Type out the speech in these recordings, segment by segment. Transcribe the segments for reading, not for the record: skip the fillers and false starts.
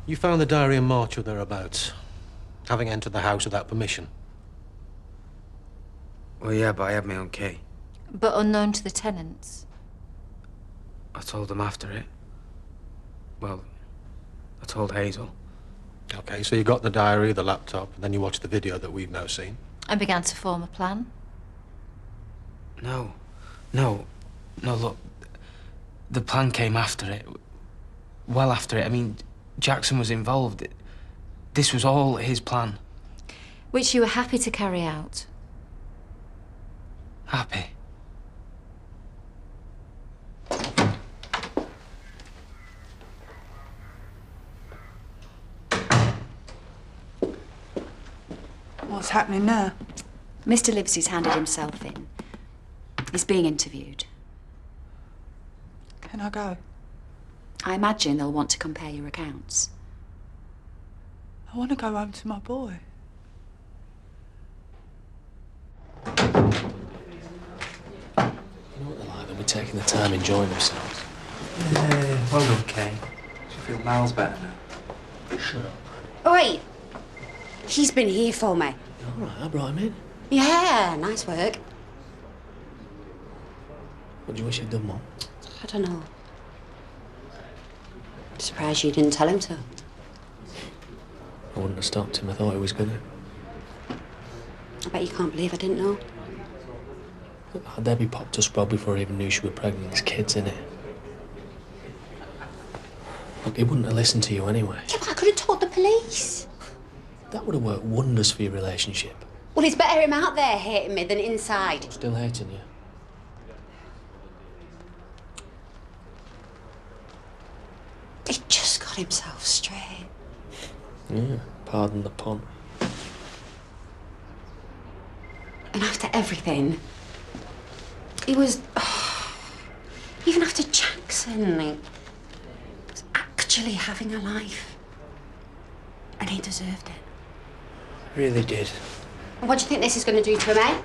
You found the diary in March or thereabouts, having entered the house without permission. Well, yeah, but I had my own key. But unknown to the tenants. I told them after it. Well, I told Hazel. Okay, so you got the diary, the laptop, and then you watched the video that we've now seen. And began to form a plan. No, look. The plan came after it. Well after it. I mean, Jackson was involved. This was all his plan. Which you were happy to carry out. Happy. What's happening now? Mr. Livesey's handed himself in. He's being interviewed. Can I go? I imagine they'll want to compare your accounts. I want to go home to my boy. You know what they're like? They'll be taking the time enjoying themselves. Yeah, well done, Kane. Should feel miles better now. Shut up. Oh, wait. He's been here for me. All right, I brought him in. Yeah, nice work. What do you wish you'd done, Mum? I don't know. Surprised you didn't tell him to. I wouldn't have stopped him. I thought he was gonna. I bet you can't believe I didn't know. Look, Debbie popped us Rob before he even knew she was pregnant. There's kids in it. Look, he wouldn't have listened to you anyway. Yeah, but I could have told the police. That would have worked wonders for your relationship. Well, it's better him out there hating me than inside. Still hating you. He just got himself straight. Yeah, pardon the pun. And after everything, he was... even after Jackson, he was actually having a life. And he deserved it. Really did. And what do you think this is going to do to him, eh?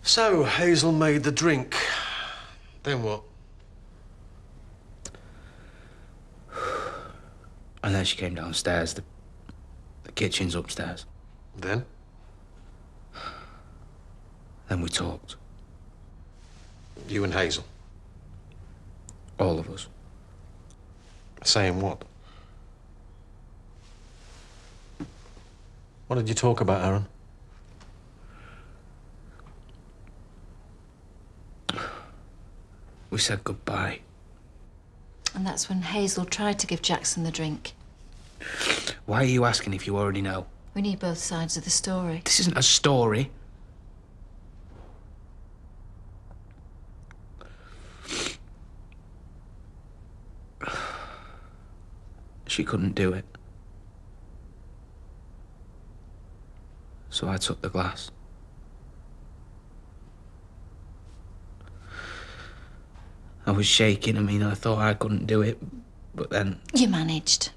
So, Hazel made the drink. Then what? And then she came downstairs. The kitchen's upstairs. Then? Then we talked. You and Hazel? All of us. Saying what? What did you talk about, Aaron? We said goodbye. And that's when Hazel tried to give Jackson the drink. Why are you asking if you already know? We need both sides of the story. This isn't a story. She couldn't do it. So I took the glass. I was shaking. I mean, I thought I couldn't do it, but then... You managed.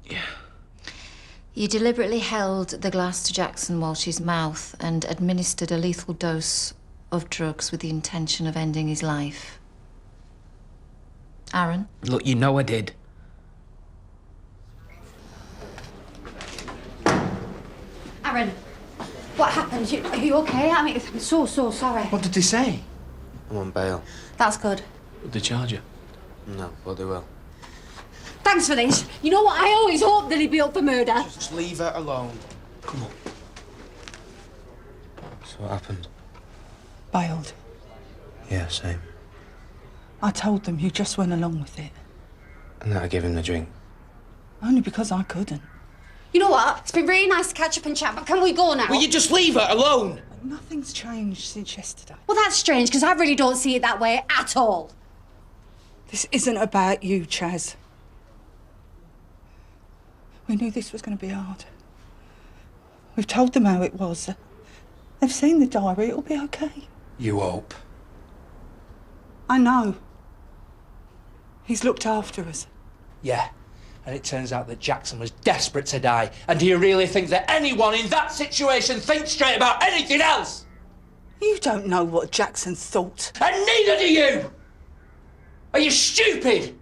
Yeah. You deliberately held the glass to Jackson Walsh's mouth and administered a lethal dose of drugs with the intention of ending his life. Aaron? Look, you know I did. Aaron, what happened? Are you okay? I mean, I'm so sorry. What did they say? I'm on bail. That's good. Would they charge you? No, but they will. Thanks for this. You know what? I always hoped that he'd be up for murder. Just leave her alone. Come on. So what happened? Bailed. Yeah, same. I told them you just went along with it. And that I gave him the drink. Only because I couldn't. You know what? It's been really nice to catch up and chat, but can we go now? Will you just leave her alone? Nothing's changed since yesterday. Well, that's strange, because I really don't see it that way at all. This isn't about you, Chaz. We knew this was going to be hard. We've told them how it was. They've seen the diary. It'll be okay. You hope. I know. He's looked after us. Yeah. And it turns out that Jackson was desperate to die. And do you really think that anyone in that situation thinks straight about anything else? You don't know what Jackson thought. And neither do you! Are you stupid?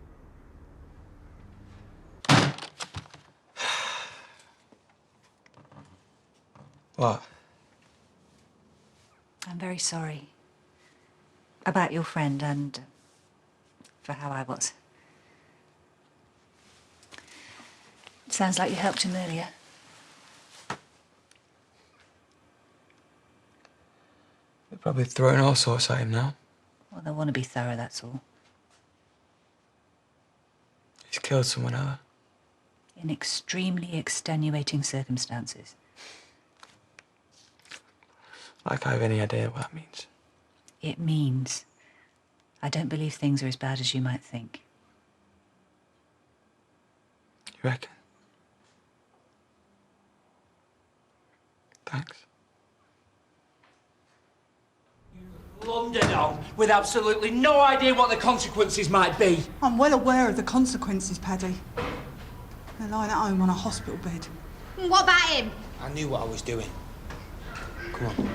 What? I'm very sorry about your friend and for how I was. It sounds like you helped him earlier. They're probably throwing all sorts at him now. Well, they want to be thorough, that's all. He's killed someone else. In extremely extenuating circumstances. Like I have any idea what that means. It means I don't believe things are as bad as you might think. You reckon? Thanks. Blundered on with absolutely no idea what the consequences might be. I'm well aware of the consequences, Paddy. They're lying at home on a hospital bed. What about him? I knew what I was doing. Come on.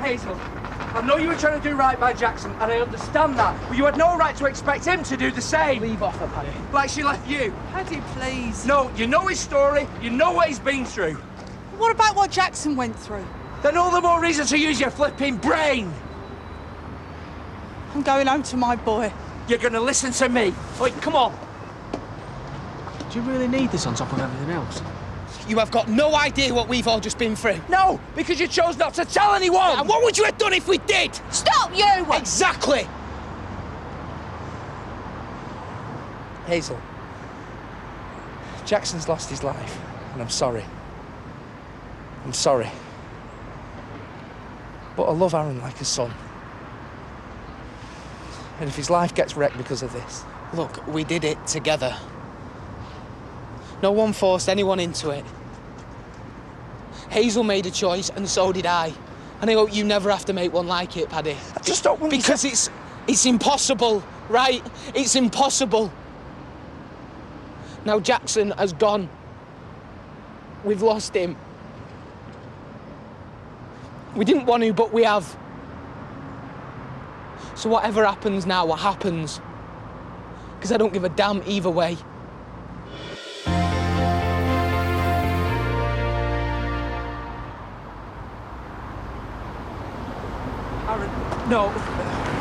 Hazel, I know you were trying to do right by Jackson, and I understand that, but you had no right to expect him to do the same. Leave off her, Paddy. Like she left you. Paddy, please. No, you know his story, you know what he's been through. What about what Jackson went through? Then all the more reason to use your flipping brain. I'm going home to my boy. You're gonna listen to me. Wait, come on. Do you really need this on top of everything else? You have got no idea what we've all just been through. No, because you chose not to tell anyone. And what would you have done if we did? Stop, you! Exactly. Hazel, Jackson's lost his life, and I'm sorry. I'm sorry. But I love Aaron like a son. And if his life gets wrecked because of this... Look, we did it together. No one forced anyone into it. Hazel made a choice, and so did I. And I hope you never have to make one like it, Paddy. I just don't want Because it's impossible, right? It's impossible. Now Jackson has gone. We've lost him. We didn't want to, but we have. So whatever happens now, what happens? Because I don't give a damn either way. Aaron, no.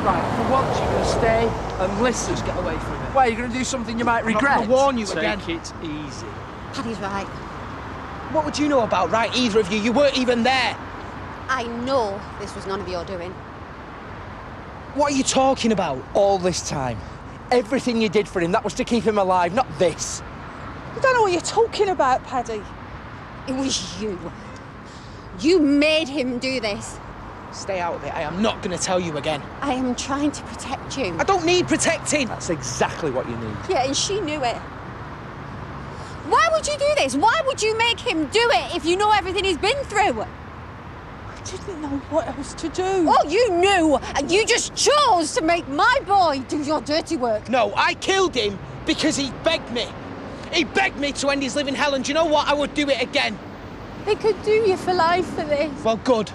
Right, for once you're gonna stay and listen. Just get away from it. Why, you're gonna do something you might regret? I warn you again. Take it easy. Paddy's right. What would you know about, right, either of you? You weren't even there. I know this was none of your doing. What are you talking about? All this time, everything you did for him, that was to keep him alive, not this. You don't know what you're talking about, Paddy. It was you. You made him do this. Stay out of it. I am not going to tell you again. I am trying to protect you. I don't need protecting. That's exactly what you need. Yeah, and she knew it. Why would you do this? Why would you make him do it if you know everything he's been through? I didn't know what else to do. Oh, you knew, and you just chose to make my boy do your dirty work. No, I killed him because he begged me. He begged me to end his living hell, and do you know what? I would do it again. They could do you for life for this. Well, good.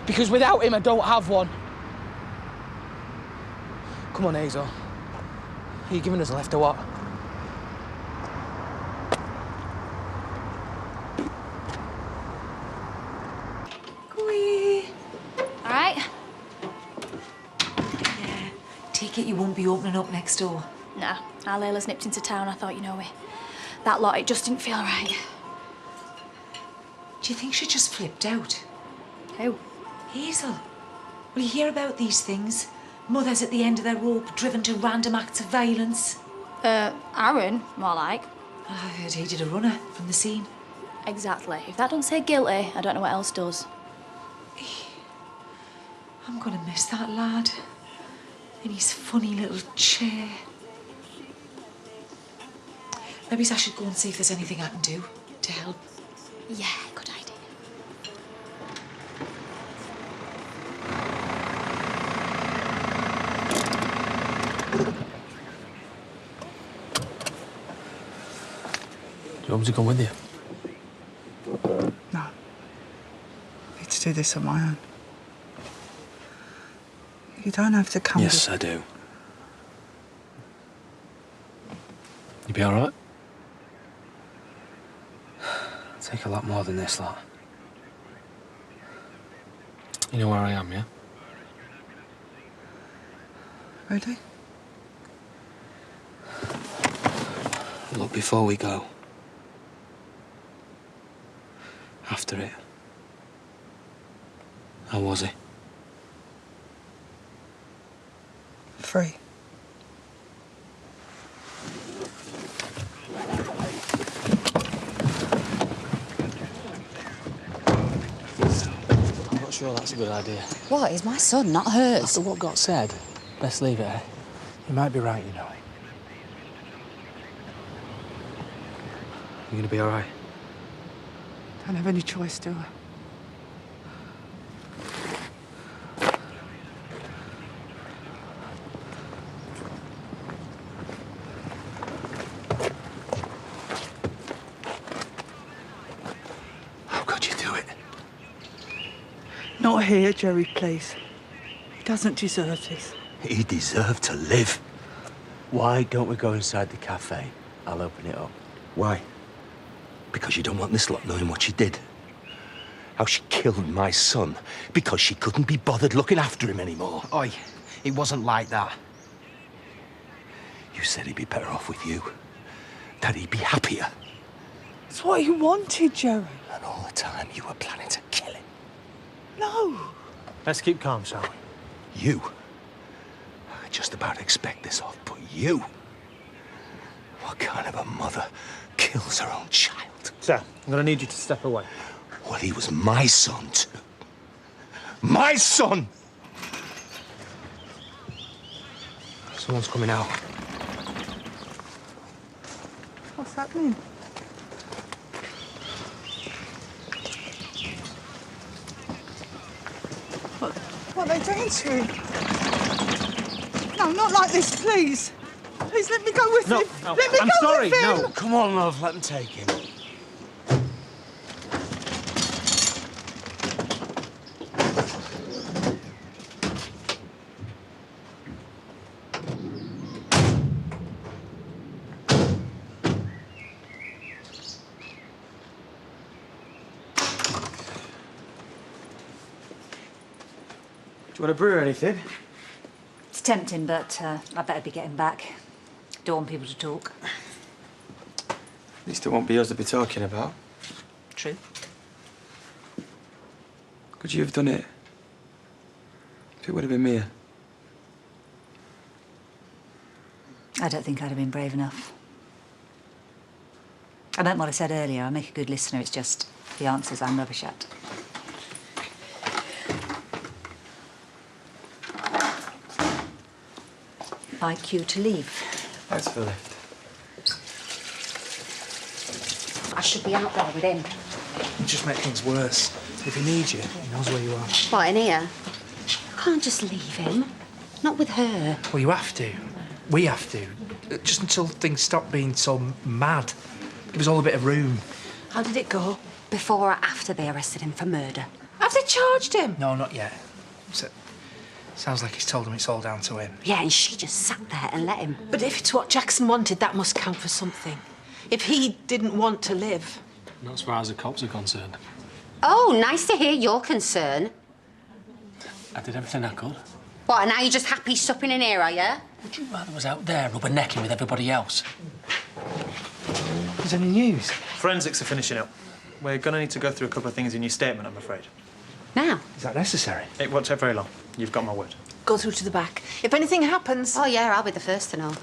Because without him, I don't have one. Come on, Hazel. Are you giving us a lift or what? All right? Yeah. Take it you won't be opening up next door. Nah, our Layla's nipped into town. I thought, you know, that lot, it just didn't feel right. Do you think she just flipped out? Who? Hazel. Well, you hear about these things. Mothers at the end of their rope, driven to random acts of violence. Aaron, more like. I heard he did a runner from the scene. Exactly. If that don't say guilty, I don't know what else does. I'm gonna miss that lad. In his funny little chair. Maybe I should go and see if there's anything I can do to help. Yeah, good idea. Do you you want me to come with you? No. I need to do this on my own. You don't have to come Yes, I do. You be all right? Take a lot more than this, lot. You know where I am, yeah? Ready? Look, before we go, after it, how was he? Free. I'm not sure that's a good idea. What? He's my son, not hers. After what got said, best leave it, eh? You might be right, you know. You gonna be all right? Don't have any choice, do I? How could you do it? Not here, Jerry, please. He doesn't deserve this. He deserved to live. Why don't we go inside the cafe? I'll open it up. Why? Because you don't want this lot knowing what she did. How she killed my son because she couldn't be bothered looking after him anymore. Oi, it wasn't like that. You said he'd be better off with you. That he'd be happier. It's what you wanted, Jerry. And all the time you were planning to kill him. No. Let's keep calm, shall we? You. I just about expect this of, but you. What kind of a mother kills her own child? Sir, I'm going to need you to step away. Well, he was my son, too. My son! Someone's coming out. What's happening? What are they doing to him? No, not like this, please. Please let me go with him. No, let me I'm go sorry, with him. no. Come on, love, let him take him. Do you want a brew or anything? It's tempting, but I better be getting back. Don't want people to talk. At least it won't be us to be talking about. True. Could you have done it if it would have been Mia? I don't think I'd have been brave enough. I meant what I said earlier. I make a good listener. It's just the answers I'm rubbish at. Like you to leave. Thanks for the lift. I should be out there with him. You just make things worse. If he needs you, he knows where you are. What, in here? I can't just leave him. Not with her. Well, you have to. We have to. Just until things stop being so mad. Give us all a bit of room. How did it go? Before or after they arrested him for murder? Have they charged him? No, not yet. Sounds like he's told them it's all down to him. Yeah, and she just sat there and let him. But if it's what Jackson wanted, that must count for something. If he didn't want to live. Not as far as the cops are concerned. Oh, nice to hear your concern. I did everything I could. What, and now you're just happy supping in here, are you? Would you rather was out there rubbernecking with everybody else? Is there any news? Forensics are finishing up. We're going to need to go through a couple of things in your statement, I'm afraid. Now? Is that necessary? It won't take very long. You've got my word. Go through to the back. If anything happens... Oh, yeah, I'll be the first to know.